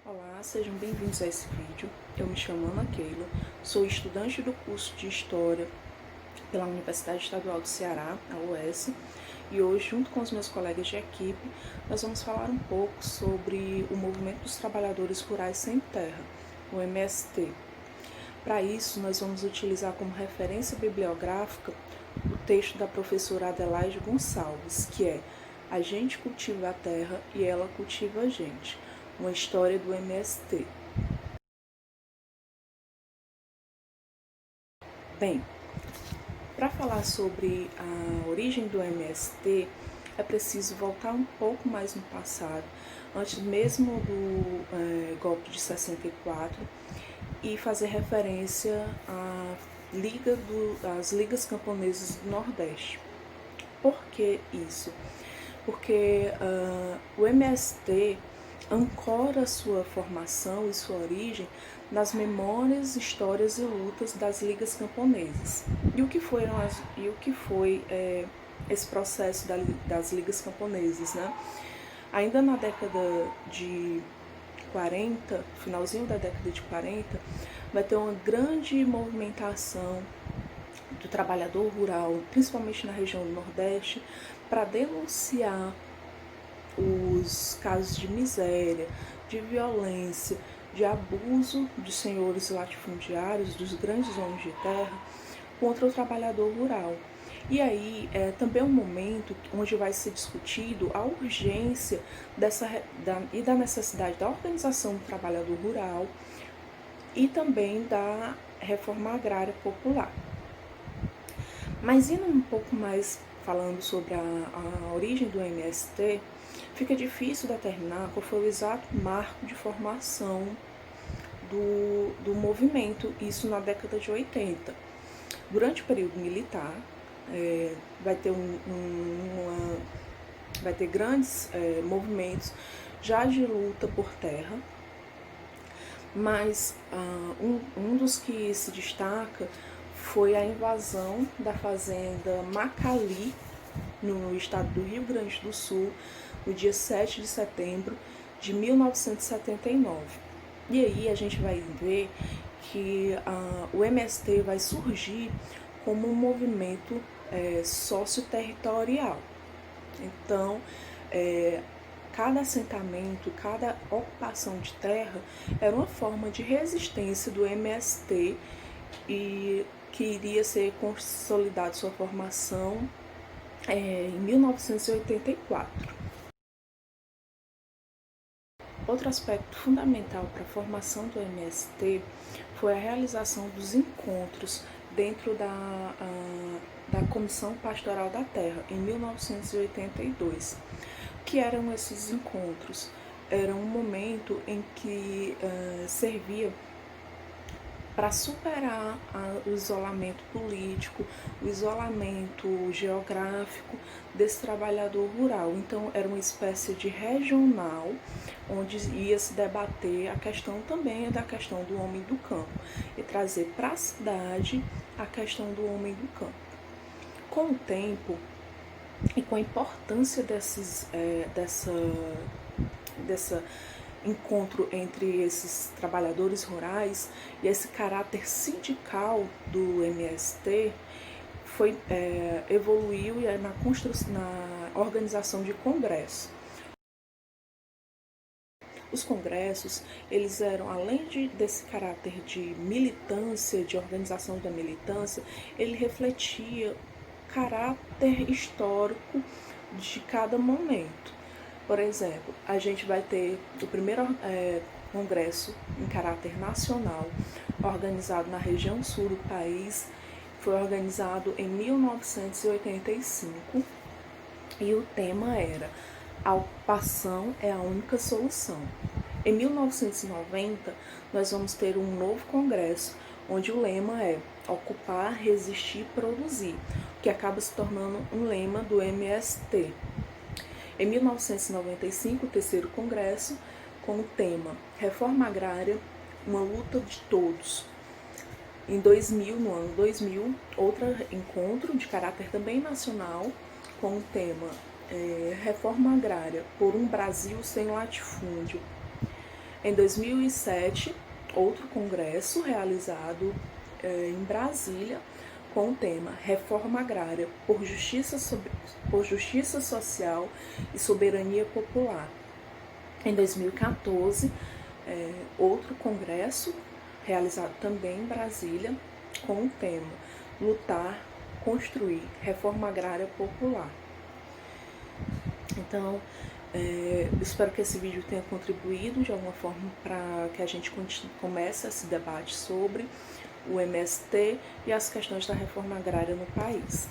Olá, sejam bem-vindos a esse vídeo. Eu me chamo Ana Keila, sou estudante do curso de História pela Universidade Estadual do Ceará, a UES, e hoje, junto com os meus colegas de equipe, nós vamos falar um pouco sobre o Movimento dos Trabalhadores Rurais Sem Terra, o MST. Para isso, nós vamos utilizar como referência bibliográfica o texto da professora Adelaide Gonçalves, que é A Gente Cultiva a Terra e Ela Cultiva a Gente, uma história do MST. Bem, para falar sobre a origem do MST, é preciso voltar um pouco mais no passado, antes mesmo do golpe de 64, e fazer referência às ligas camponesas do Nordeste. Por que isso? Porque o MST ancora sua formação e sua origem nas memórias, histórias e lutas das ligas camponesas. E o que foi esse processo das ligas camponesas, né? Ainda na década de 40, finalzinho da década de 40, vai ter uma grande movimentação do trabalhador rural, principalmente na região do Nordeste, para denunciar os casos de miséria, de violência, de abuso de senhores latifundiários, dos grandes donos de terra, contra o trabalhador rural. E aí é também um momento onde vai ser discutido a urgência e da necessidade da organização do trabalhador rural e também da reforma agrária popular. Mas indo um pouco mais falando sobre a origem do MST, fica difícil determinar qual foi o exato marco de formação do movimento, isso na década de 80. Durante o período militar, vai ter grandes movimentos já de luta por terra, mas um dos que se destaca foi a invasão da fazenda Macali, no estado do Rio Grande do Sul, no dia 7 de setembro de 1979. E aí a gente vai ver que o MST vai surgir como um movimento socioterritorial. Então, cada assentamento, cada ocupação de terra era uma forma de resistência do MST e que iria ser consolidada sua formação em 1984. Outro aspecto fundamental para a formação do MST foi a realização dos encontros dentro da Comissão Pastoral da Terra, em 1982. O que eram esses encontros? Era um momento em que servia para superar o isolamento político, o isolamento geográfico desse trabalhador rural. Então, era uma espécie de regional, onde ia se debater a questão também da questão do homem do campo, e trazer para a cidade a questão do homem do campo. Com o tempo, e com a importância dessa encontro entre esses trabalhadores rurais e esse caráter sindical do MST evoluiu na organização de congressos. Os congressos, eles eram, além desse caráter de militância, de organização da militância, ele refletia o caráter histórico de cada momento. Por exemplo, a gente vai ter o primeiro congresso em caráter nacional, organizado na região sul do país, foi organizado em 1985 e o tema era A Ocupação é a Única Solução. Em 1990, nós vamos ter um novo congresso, onde o lema é Ocupar, Resistir, Produzir, que acaba se tornando um lema do MST. Em 1995, o terceiro congresso, com o tema Reforma Agrária, uma luta de todos. Em 2000, no ano 2000, outro encontro de caráter também nacional, com o tema Reforma Agrária por um Brasil sem latifúndio. Em 2007, outro congresso realizado em Brasília com o tema Reforma Agrária por Justiça Social e Soberania Popular. Em 2014, outro congresso realizado também em Brasília com o tema Lutar, Construir, Reforma Agrária Popular. Então, espero que esse vídeo tenha contribuído de alguma forma para que a gente comece esse debate sobre o MST e as questões da reforma agrária no país.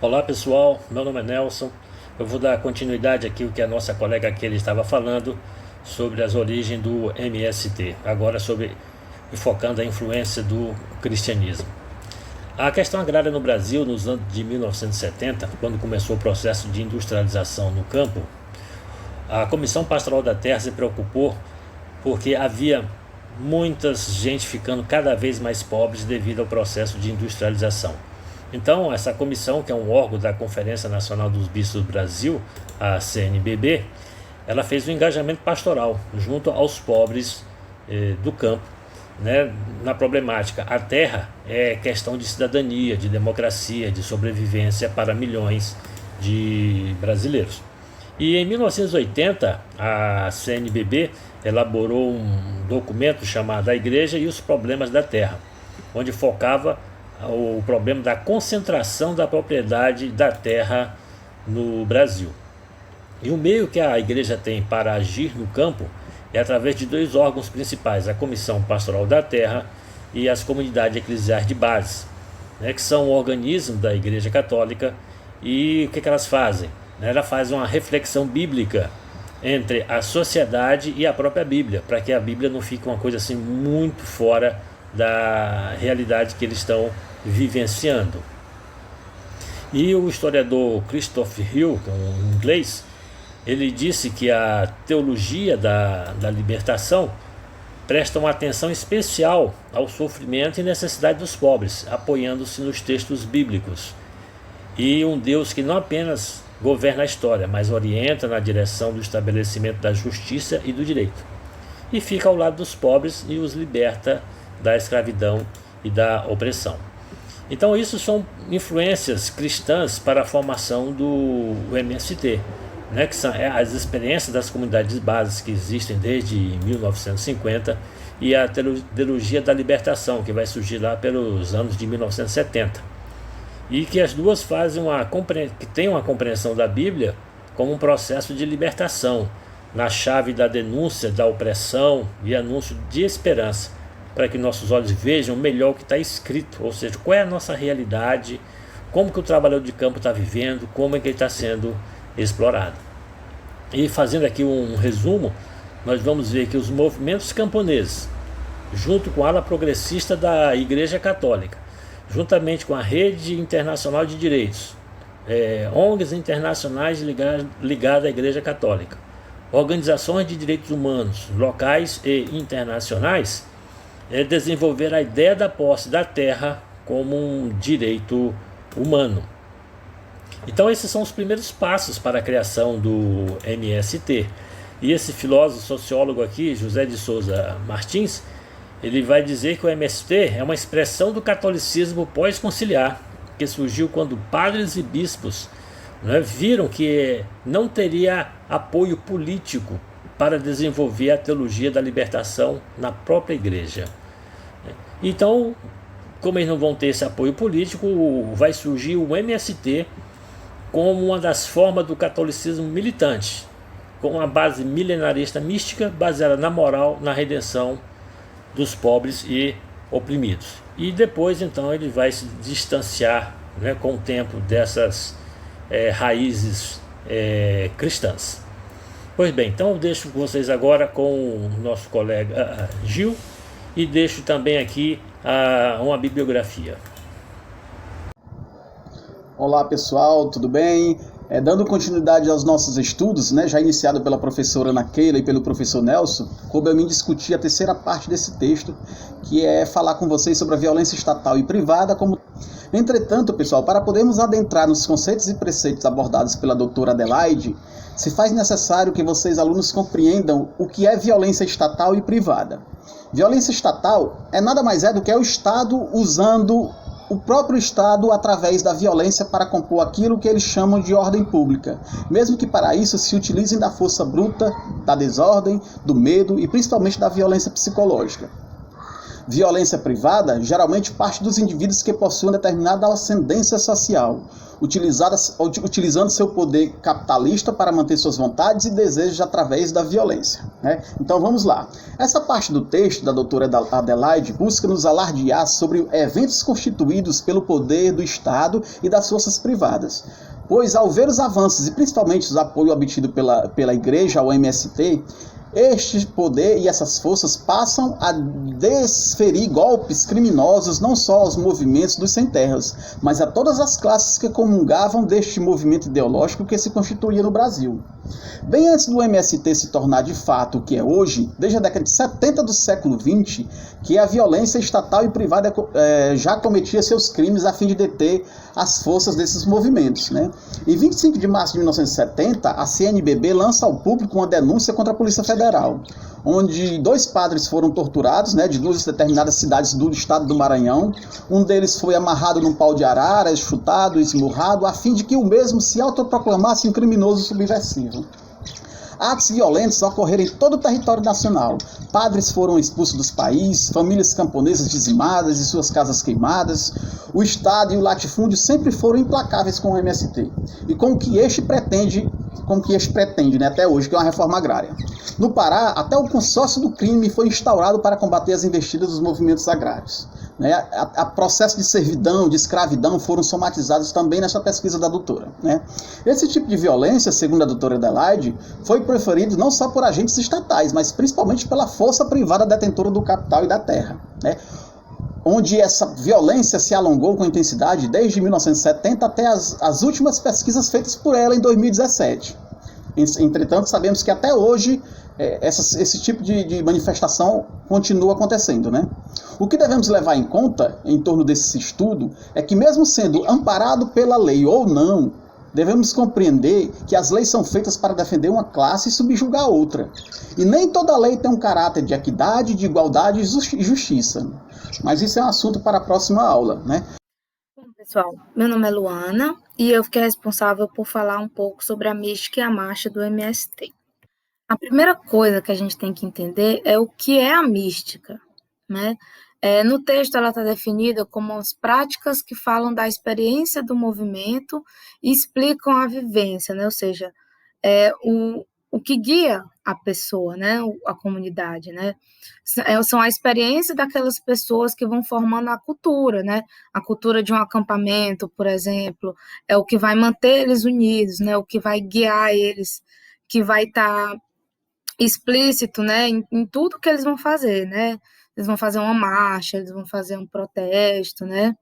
Olá pessoal, meu nome é Nelson. Eu vou dar continuidade aqui ao que a nossa colega aqui estava falando sobre as origens do MST, agora focando a influência do cristianismo. A questão agrária no Brasil nos anos de 1970, quando começou o processo de industrialização no campo, a Comissão Pastoral da Terra se preocupou porque havia muita gente ficando cada vez mais pobres devido ao processo de industrialização. Então, essa comissão, que é um órgão da Conferência Nacional dos Bispos do Brasil, a CNBB, ela fez um engajamento pastoral junto aos pobres do campo, né, na problemática. A terra é questão de cidadania, de democracia, de sobrevivência para milhões de brasileiros. E em 1980, a CNBB elaborou um documento chamado A Igreja e os Problemas da Terra, onde focava o problema da concentração da propriedade da terra no Brasil. E o meio que a igreja tem para agir no campo é através de dois órgãos principais, a Comissão Pastoral da Terra e as comunidades eclesiais de base, né, que são organismos da Igreja Católica. E o que elas fazem? Ela faz uma reflexão bíblica entre a sociedade e a própria Bíblia, para que a Bíblia não fique uma coisa assim muito fora da realidade que eles estão vivenciando. E o historiador Christopher Hill, que é um inglês, ele disse que a teologia da libertação presta uma atenção especial ao sofrimento e necessidade dos pobres, apoiando-se nos textos bíblicos. E um Deus que não apenas governa a história, mas orienta na direção do estabelecimento da justiça e do direito. E fica ao lado dos pobres e os liberta da escravidão e da opressão. Então isso são influências cristãs para a formação do MST, né, que são as experiências das comunidades básicas que existem desde 1950 e a teologia da libertação, que vai surgir lá pelos anos de 1970. E que as duas têm uma compreensão da Bíblia como um processo de libertação, na chave da denúncia da opressão e anúncio de esperança, para que nossos olhos vejam melhor o que está escrito, ou seja, qual é a nossa realidade, como que o trabalhador de campo está vivendo, como é que ele está sendo explorado. E fazendo aqui um resumo, nós vamos ver que os movimentos camponeses, junto com a ala progressista da Igreja Católica, juntamente com a Rede Internacional de Direitos, ONGs internacionais ligadas à Igreja Católica, organizações de direitos humanos locais e internacionais, desenvolver a ideia da posse da terra como um direito humano. Então esses são os primeiros passos para a criação do MST. E esse filósofo sociólogo aqui, José de Souza Martins, ele vai dizer que o MST é uma expressão do catolicismo pós-conciliar, que surgiu quando padres e bispos, né, viram que não teria apoio político para desenvolver a teologia da libertação na própria igreja. Então, como eles não vão ter esse apoio político, vai surgir o MST como uma das formas do catolicismo militante, com uma base milenarista mística baseada na moral, na redenção dos pobres e oprimidos. E depois então ele vai se distanciar, né, com o tempo dessas raízes cristãs. Pois bem, então eu deixo vocês agora com o nosso colega Gil e deixo também aqui uma bibliografia. Olá pessoal, tudo bem? Dando continuidade aos nossos estudos, né, já iniciado pela professora Ana Keila e pelo professor Nelson, coube a mim discutir a terceira parte desse texto, que é falar com vocês sobre a violência estatal e privada como Entretanto, pessoal, para podermos adentrar nos conceitos e preceitos abordados pela doutora Adelaide, se faz necessário que vocês, alunos, compreendam o que é violência estatal e privada. Violência estatal é nada mais do que o Estado usando o próprio Estado através da violência para compor aquilo que eles chamam de ordem pública, mesmo que para isso se utilizem da força bruta, da desordem, do medo e principalmente da violência psicológica. Violência privada geralmente parte dos indivíduos que possuem determinada ascendência social, utilizando seu poder capitalista para manter suas vontades e desejos através da violência, né? Então vamos lá. Essa parte do texto da doutora Adelaide busca nos alardear sobre eventos constituídos pelo poder do Estado e das forças privadas. Pois ao ver os avanços e principalmente o apoio obtido pela Igreja ao MST, este poder e essas forças passam a desferir golpes criminosos não só aos movimentos dos sem-terras, mas a todas as classes que comungavam deste movimento ideológico que se constituía no Brasil. Bem antes do MST se tornar de fato o que é hoje, desde a década de 70 do século XX, que a violência estatal e privada já cometia seus crimes a fim de deter as forças desses movimentos, né? Em 25 de março de 1970, a CNBB lança ao público uma denúncia contra a Polícia Federal, onde 2 padres foram torturados, né, de 2 determinadas cidades do estado do Maranhão. Um deles foi amarrado num pau de arara, chutado, esmurrado, a fim de que o mesmo se autoproclamasse um criminoso subversivo. Atos violentos ocorreram em todo o território nacional. Padres foram expulsos dos países, famílias camponesas dizimadas e suas casas queimadas. O Estado e o latifúndio sempre foram implacáveis com o MST e com o que este pretende, né, até hoje, que é uma reforma agrária. No Pará, até o consórcio do crime foi instaurado para combater as investidas dos movimentos agrários. Né? A processo de servidão, de escravidão foram somatizados também nessa pesquisa da doutora. Né? Esse tipo de violência, segundo a doutora Adelaide, foi preferido não só por agentes estatais, mas principalmente pela força privada detentora do capital e da terra, né? Onde essa violência se alongou com intensidade desde 1970 até as últimas pesquisas feitas por ela em 2017. Entretanto, sabemos que até hoje esse tipo de manifestação continua acontecendo, né? O que devemos levar em conta em torno desse estudo é que, mesmo sendo amparado pela lei ou não, devemos compreender que as leis são feitas para defender uma classe e subjugar outra. E nem toda lei tem um caráter de equidade, de igualdade e justiça. Mas isso é um assunto para a próxima aula, né? Bom, pessoal, meu nome é Luana e eu fiquei responsável por falar um pouco sobre a mística e a marcha do MST. A primeira coisa que a gente tem que entender é o que é a mística, né? No texto ela está definida como as práticas que falam da experiência do movimento e explicam a vivência, né? Ou seja, o que guia a pessoa, né? A comunidade, né? São a experiência daquelas pessoas que vão formando a cultura, né? A cultura de um acampamento, por exemplo, é o que vai manter eles unidos, né? O que vai guiar eles, que vai estar explícito, né? Em tudo que eles vão fazer, né? Eles vão fazer uma marcha, eles vão fazer um protesto, né?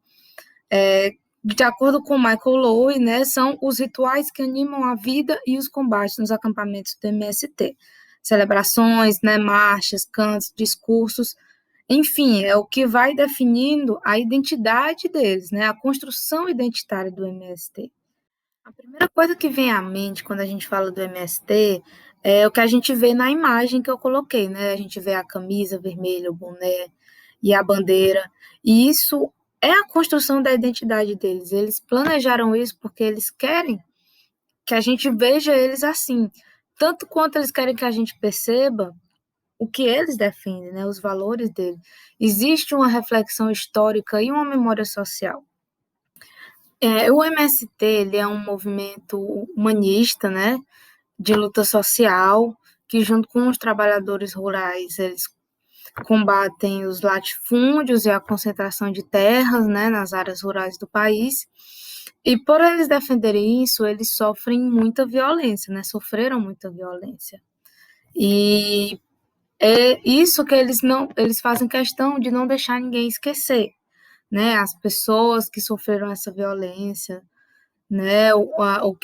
De acordo com Michael Lowy, né, são os rituais que animam a vida e os combates nos acampamentos do MST. Celebrações, né, marchas, cantos, discursos, enfim, é o que vai definindo a identidade deles, né, a construção identitária do MST. A primeira coisa que vem à mente quando a gente fala do MST é o que a gente vê na imagem que eu coloquei, né? A gente vê a camisa vermelha, o boné e a bandeira, e isso é a construção da identidade deles. Eles planejaram isso porque eles querem que a gente veja eles assim, tanto quanto eles querem que a gente perceba o que eles defendem, né, os valores deles. Existe uma reflexão histórica e uma memória social. O MST ele é um movimento humanista, né, de luta social, que junto com os trabalhadores rurais, eles combatem os latifúndios e a concentração de terras, né, nas áreas rurais do país. E por eles defenderem isso, eles sofrem muita violência, né, sofreram muita violência. E é isso que eles fazem questão de não deixar ninguém esquecer, né, as pessoas que sofreram essa violência, né, o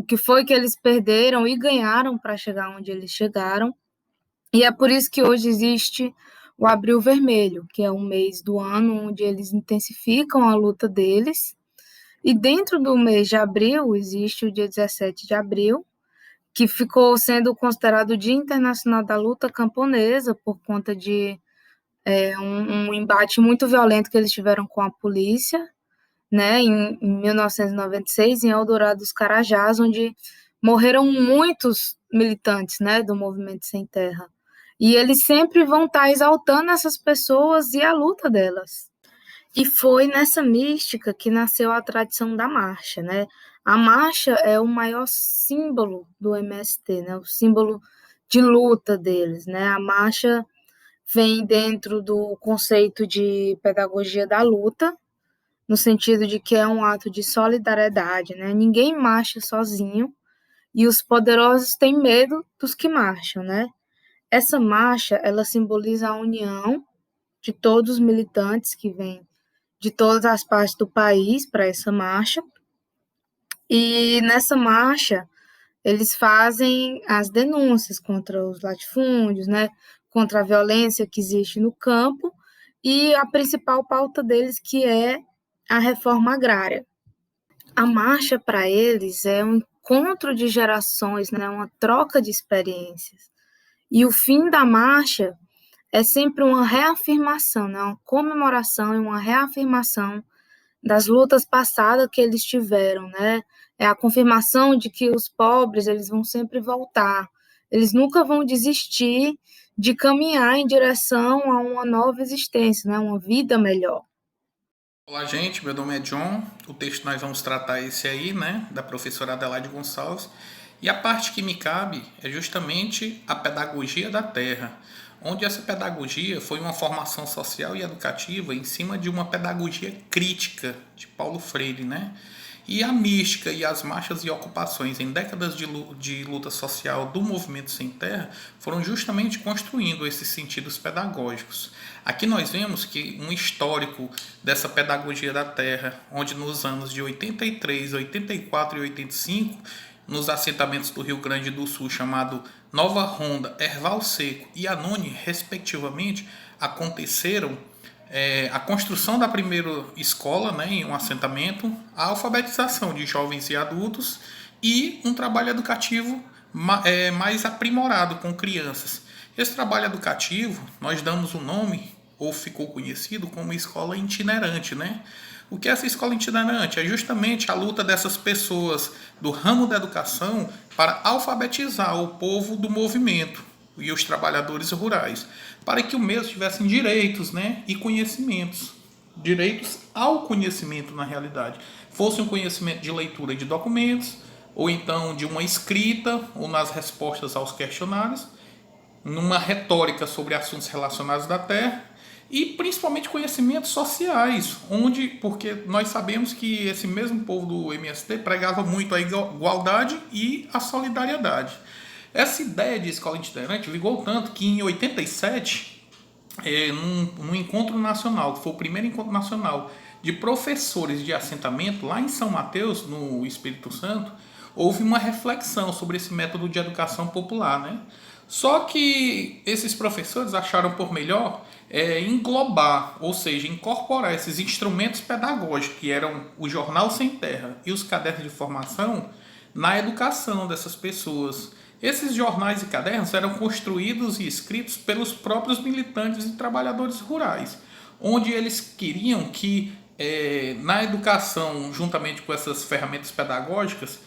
que foi que eles perderam e ganharam para chegar onde eles chegaram. E é por isso que hoje existe o Abril Vermelho, que é um mês do ano onde eles intensificam a luta deles. E dentro do mês de abril existe o dia 17 de abril, que ficou sendo considerado o Dia Internacional da Luta Camponesa por conta de um embate muito violento que eles tiveram com a polícia, né, em 1996, em Eldorado dos Carajás, onde morreram muitos militantes, né, do Movimento Sem Terra. E eles sempre vão estar exaltando essas pessoas e a luta delas. E foi nessa mística que nasceu a tradição da marcha, né? A marcha é o maior símbolo do MST, né? O símbolo de luta deles, né? A marcha vem dentro do conceito de pedagogia da luta, no sentido de que é um ato de solidariedade, né? Ninguém marcha sozinho e os poderosos têm medo dos que marcham, né? Essa marcha, ela simboliza a união de todos os militantes que vêm de todas as partes do país para essa marcha. E nessa marcha, eles fazem as denúncias contra os latifúndios, né? Contra a violência que existe no campo e a principal pauta deles, que é a reforma agrária. A marcha, para eles, é um encontro de gerações, né? Uma troca de experiências. E o fim da marcha é sempre uma reafirmação, né? Uma comemoração e uma reafirmação das lutas passadas que eles tiveram, né? É a confirmação de que os pobres, eles vão sempre voltar. Eles nunca vão desistir de caminhar em direção a uma nova existência, né? Uma vida melhor. Olá, gente, meu nome é John. O texto nós vamos tratar esse aí, né, da professora Adelaide Gonçalves. E a parte que me cabe é justamente a pedagogia da terra, onde essa pedagogia foi uma formação social e educativa em cima de uma pedagogia crítica de Paulo Freire, né? E a mística e as marchas e ocupações em décadas de luta social do movimento sem terra foram justamente construindo esses sentidos pedagógicos. Aqui nós vemos que um histórico dessa pedagogia da terra, onde nos anos de 83, 84 e 85, nos assentamentos do Rio Grande do Sul, chamado Nova Ronda, Erval Seco e Anone, respectivamente, aconteceram a construção da primeira escola, né, em um assentamento, a alfabetização de jovens e adultos e um trabalho educativo mais aprimorado com crianças. Esse trabalho educativo, nós damos o nome, ou ficou conhecido como escola itinerante, né? O que é essa escola itinerante? É justamente a luta dessas pessoas do ramo da educação para alfabetizar o povo do movimento e os trabalhadores rurais, para que o mesmo tivessem direitos, né, e conhecimentos. Direitos ao conhecimento, na realidade. Fosse um conhecimento de leitura de documentos, ou então de uma escrita, ou nas respostas aos questionários, numa retórica sobre assuntos relacionados da terra, e principalmente conhecimentos sociais, porque nós sabemos que esse mesmo povo do MST pregava muito a igualdade e a solidariedade. Essa ideia de escola itinerante ligou tanto que em 87, num encontro nacional, que foi o primeiro encontro nacional de professores de assentamento lá em São Mateus, no Espírito Santo, houve uma reflexão sobre esse método de educação popular, né? Só que esses professores acharam por melhor englobar, ou seja, incorporar esses instrumentos pedagógicos, que eram o Jornal Sem Terra e os cadernos de formação, na educação dessas pessoas. Esses jornais e cadernos eram construídos e escritos pelos próprios militantes e trabalhadores rurais, onde eles queriam que, na educação, juntamente com essas ferramentas pedagógicas,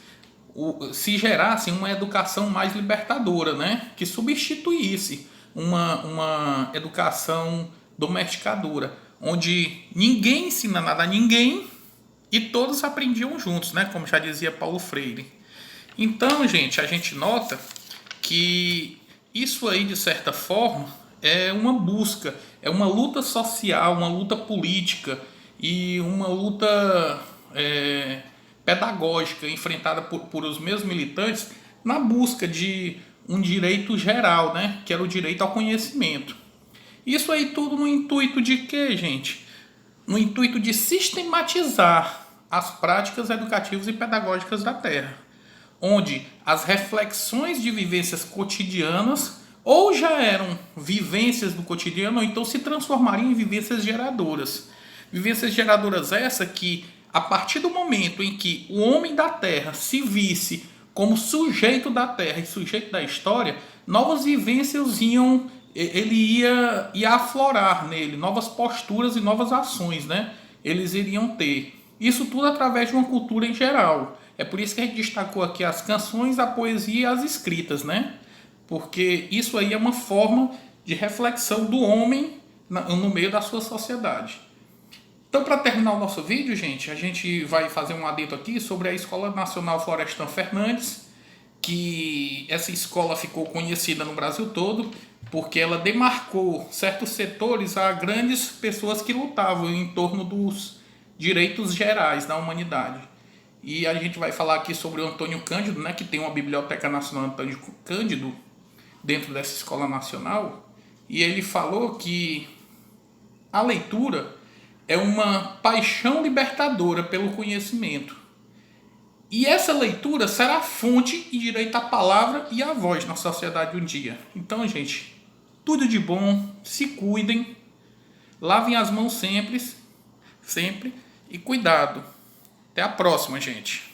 se gerasse uma educação mais libertadora, né? Que substituísse uma educação domesticadora, onde ninguém ensina nada a ninguém e todos aprendiam juntos, né? Como já dizia Paulo Freire. Então, gente, a gente nota que isso aí, de certa forma, é uma busca, é uma luta social, uma luta política e uma luta pedagógica enfrentada por os meus militantes na busca de um direito geral, né? Que era o direito ao conhecimento. Isso aí tudo no intuito de quê, gente? No intuito de sistematizar as práticas educativas e pedagógicas da terra, onde as reflexões de vivências cotidianas ou já eram vivências do cotidiano, ou então se transformariam em vivências geradoras. Vivências geradoras essas que, a partir do momento em que o homem da Terra se visse como sujeito da Terra e sujeito da história, novas vivências ia aflorar nele, novas posturas e novas ações, né? Eles iriam ter. Isso tudo através de uma cultura em geral. É por isso que a gente destacou aqui as canções, a poesia e as escritas, né? Porque isso aí é uma forma de reflexão do homem no meio da sua sociedade. Então, para terminar o nosso vídeo, gente, a gente vai fazer um adendo aqui sobre a Escola Nacional Florestan Fernandes, que essa escola ficou conhecida no Brasil todo porque ela demarcou certos setores a grandes pessoas que lutavam em torno dos direitos gerais da humanidade. E a gente vai falar aqui sobre o Antônio Cândido, né, que tem uma Biblioteca Nacional Antônio Cândido dentro dessa escola nacional, e ele falou que a leitura é uma paixão libertadora pelo conhecimento. E essa leitura será a fonte e direito à palavra e à voz na sociedade um dia. Então, gente, tudo de bom, se cuidem, lavem as mãos sempre, e cuidado. Até a próxima, gente.